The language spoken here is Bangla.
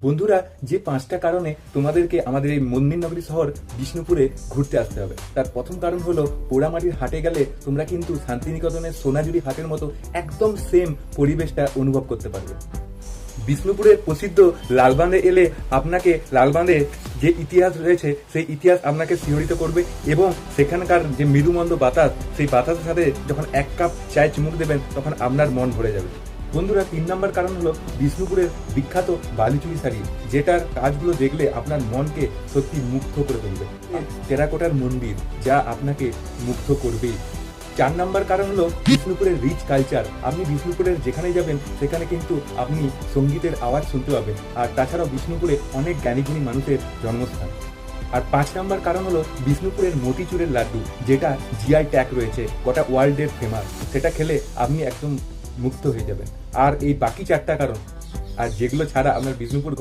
বন্ধুরা, যে 5টা কারণে তোমাদেরকে আমাদের এই মন্দির নগরী শহর বিষ্ণুপুরে ঘুরতে আসতে হবে, তার প্রথম কারণ হলো পোড়ামাটির হাটে গেলে তোমরা কিন্তু শান্তিনিকেতনের সোনাঝুরি হাটের মতো একদম সেম পরিবেশটা অনুভব করতে পারবে। বিষ্ণুপুরের প্রসিদ্ধ লালবাঁধে এলে আপনাকে লালবাঁধে যে ইতিহাস রয়েছে সেই ইতিহাস আপনাকে শিহরিত করবে এবং সেখানকার যে মৃদুমন্দ বাতাস, সেই বাতাসের সাথে যখন 1 কাপ চায়ে চুমুক দেবেন তখন আপনার মন ভরে যাবে। বন্ধুরা, 3 নম্বর কারণ হলো বিষ্ণুপুরের বিখ্যাত বালিচুরি শাড়ি, যেটার কাজগুলো দেখলে আপনার মনকে সত্যি মুগ্ধ করে তুলবে। টেরাকোটার মন্দির, যা আপনাকে মুগ্ধ করবেই। 4 নম্বর কারণ হলো বিষ্ণুপুরের রিচ কালচার। আপনি বিষ্ণুপুরের যেখানে যাবেন সেখানে কিন্তু আপনি সঙ্গীতের আওয়াজ শুনতে পাবেন। আর তাছাড়াও বিষ্ণুপুরে অনেক জ্ঞানীগুণী মানুষের জন্মস্থান। আর 5 নম্বর কারণ হলো বিষ্ণুপুরের মতিচুরের লাড্ডু, যেটা জিআই ট্যাগ রয়েছে, গোটা ওয়ার্ল্ডের ফেমাস। সেটা খেলে আপনি একদম মুগ্ধ হয়ে যাবেন। আর এই বাকি 4টা কারণ, আর যেগুলো ছাড়া আপনার বিষ্ণুপুর